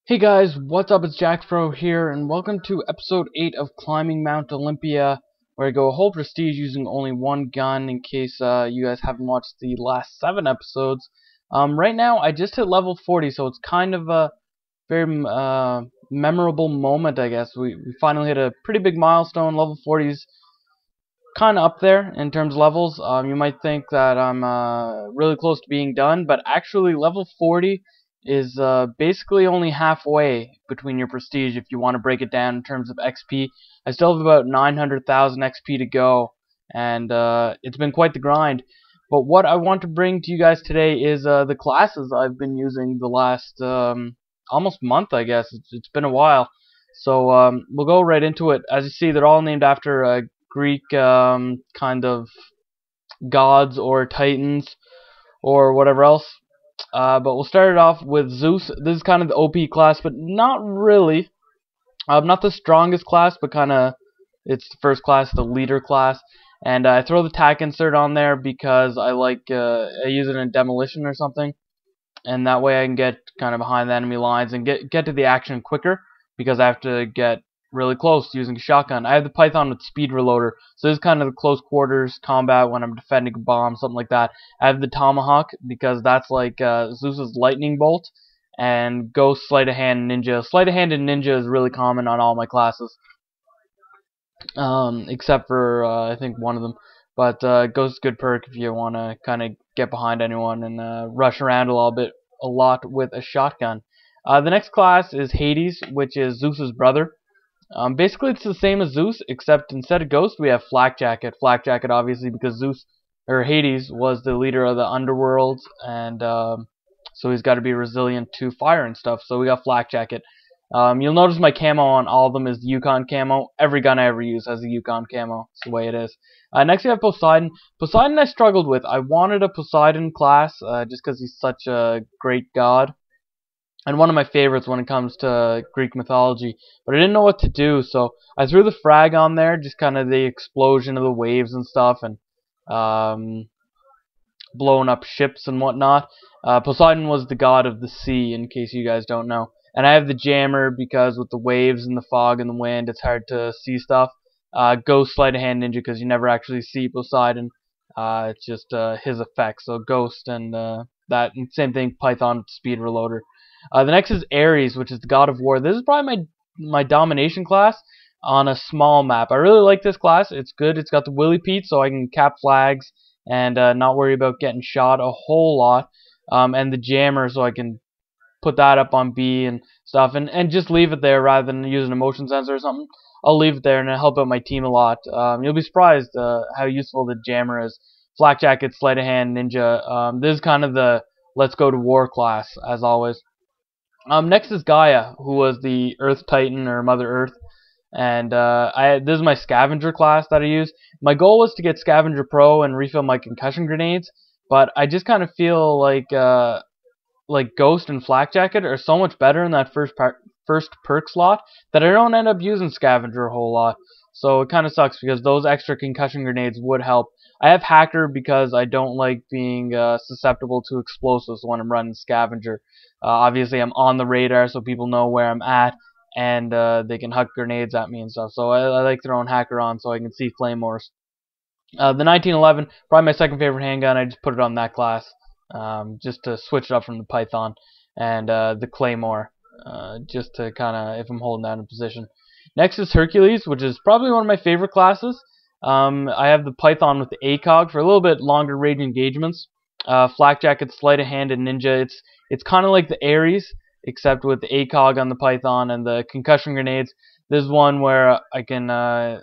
Hey guys, what's up? It's Jackfro here, and welcome to episode 8 of Climbing Mount Olympia, where I go a whole prestige using only one gun, in case you guys haven't watched the last 7 episodes. Right now, I just hit level 40, so it's kind of a very memorable moment, I guess. We finally hit a pretty big milestone. Level 40 is kind of up there in terms of levels. You might think that I'm really close to being done, but actually level 40 is basically only halfway between your prestige if you want to break it down in terms of XP. I still have about 900,000 XP to go, and it's been quite the grind. But what I want to bring to you guys today is the classes I've been using the last almost month, I guess. It's been a while. So we'll go right into it. As you see, they're all named after Greek kind of gods or titans or whatever else. But we'll start it off with Zeus. This is kind of the OP class, but not really. Not the strongest class, but kind of it's the first class, the leader class. And I throw the tack insert on there because I use it in demolition or something, and that way I can get kind of behind the enemy lines and get to the action quicker because I have to get really close using a shotgun. I have the Python with speed reloader, so this is kind of the close quarters combat when I'm defending a bomb, something like that. I have the Tomahawk because that's like Zeus's lightning bolt, and Ghost, Sleight of Hand, Ninja. Sleight of Hand and Ninja is really common on all my classes, except for I think one of them. But Ghost is a good perk if you want to kind of get behind anyone and rush around a lot with a shotgun. The next class is Hades, which is Zeus's brother. Basically, it's the same as Zeus, except instead of Ghost, we have Flak Jacket. Flak Jacket, obviously, because Hades was the leader of the underworld, and so he's got to be resilient to fire and stuff. So we got Flak Jacket. You'll notice my camo on all of them is the Yukon camo. Every gun I ever use has a Yukon camo. It's the way it is. Next we have Poseidon. Poseidon I struggled with. I wanted a Poseidon class just because he's such a great god, and one of my favorites when it comes to Greek mythology, but I didn't know what to do, so I threw the frag on there, just kind of the explosion of the waves and stuff, and blowing up ships and whatnot. Poseidon was the god of the sea, in case you guys don't know. And I have the jammer because with the waves and the fog and the wind, it's hard to see stuff. Ghost, Sleight of Hand, Ninja, because you never actually see Poseidon. It's just his effect, so Ghost and that, and same thing, Python with speed reloader. The next is Ares, which is the god of war. This is probably my domination class on a small map. I really like this class. It's good. It's got the Willy Pete, so I can cap flags and not worry about getting shot a whole lot. And the jammer, so I can put that up on B and stuff, and just leave it there rather than using a motion sensor or something. I'll leave it there and it'll help out my team a lot. You'll be surprised how useful the jammer is. Flak Jacket, Sleight of Hand, Ninja. This is kind of the let's go to war class, as always. Next is Gaia, who was the Earth Titan or Mother Earth, and this is my Scavenger class that I use. My goal was to get Scavenger Pro and refill my concussion grenades, but I just kind of feel like Ghost and Flak Jacket are so much better in that first perk slot that I don't end up using Scavenger a whole lot. So it kind of sucks because those extra concussion grenades would help. I have Hacker because I don't like being susceptible to explosives when I'm running Scavenger. Obviously, I'm on the radar so people know where I'm at, and they can huck grenades at me and stuff. So I like throwing Hacker on so I can see Claymores. The 1911, probably my second favorite handgun. I just put it on that class just to switch it up from the Python, and the Claymore just to kind of, if I'm holding down a position. Next is Hercules, which is probably one of my favorite classes. I have the Python with the ACOG for a little bit longer range engagements. Flak Jacket, Sleight of Hand, and Ninja. It's kind of like the Ares, except with the ACOG on the Python and the concussion grenades. This is one where I can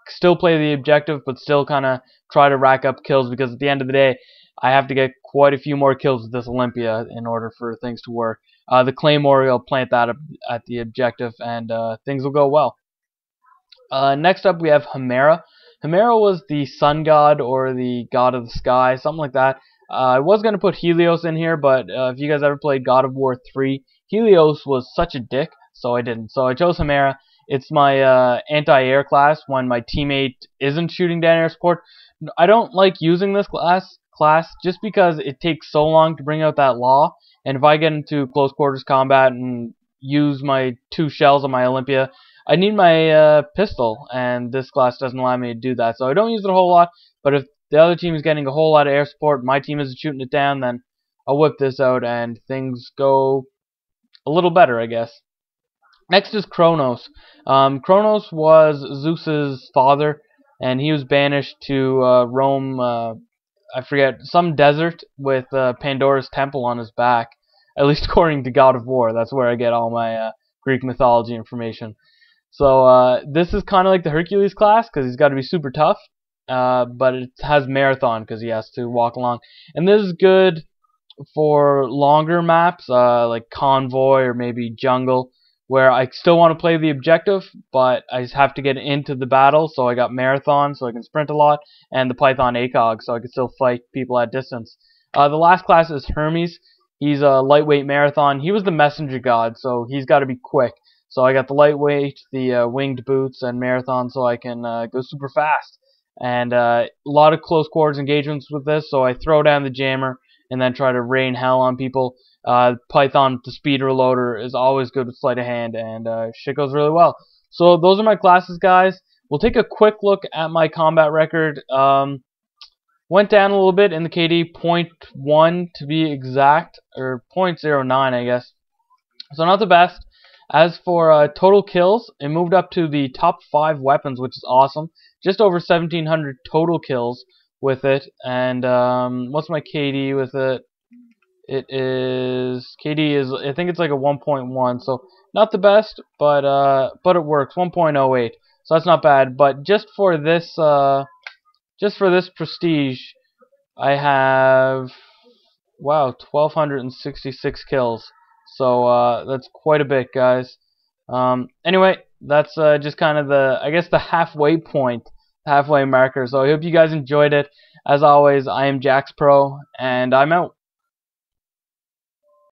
still play the objective, but still kind of try to rack up kills, because at the end of the day, I have to get quite a few more kills with this Olympia in order for things to work. The Claymore, I'll plant that up at the objective, and things will go well. Next up, we have Hemera. Hemera was the sun god, or the god of the sky, something like that. I was going to put Helios in here, but if you guys ever played God of War 3, Helios was such a dick, so I didn't. So I chose Hemera. It's my anti-air class when my teammate isn't shooting down air support. I don't like using this class just because it takes so long to bring out that law, and if I get into close quarters combat and use my 2 shells on my Olympia, I need my pistol, and this class doesn't allow me to do that. So I don't use it a whole lot, but if the other team is getting a whole lot of air support, my team isn't shooting it down, then I'll whip this out and things go a little better, I guess. Next is Kronos. Kronos was Zeus's father, and he was banished to Rome, I forget, some desert with Pandora's temple on his back, at least according to God of War. That's where I get all my Greek mythology information. So this is kind of like the Hercules class, because he's got to be super tough, but it has marathon, because he has to walk along. And this is good for longer maps, like Convoy or maybe Jungle, where I still want to play the objective, but I just have to get into the battle. So I got Marathon, so I can sprint a lot, and the Python ACOG, so I can still fight people at distance. The last class is Hermes. He's a lightweight Marathon. He was the messenger god, so he's got to be quick. So I got the lightweight, the winged boots, and Marathon, so I can go super fast. And a lot of close quarters engagements with this, so I throw down the jammer and then try to rain hell on people. Python, the speed reloader, is always good with sleight of hand, and shit goes really well. So those are my classes, guys. We'll take a quick look at my combat record. Went down a little bit in the KD, 0.1 to be exact, or 0.09, I guess. So not the best. As for total kills, it moved up to the top 5 weapons, which is awesome. Just over 1,700 total kills with it. And what's my KD with it? It is, KD is, I think it's like a 1.1, so not the best, but it works. 1.08, so that's not bad. But just for this prestige, I have, wow, 1,266 kills. So that's quite a bit, guys. Anyway, that's just kind of the, I guess, the halfway point, halfway marker. So I hope you guys enjoyed it. As always, I am Jax Pro, and I'm out.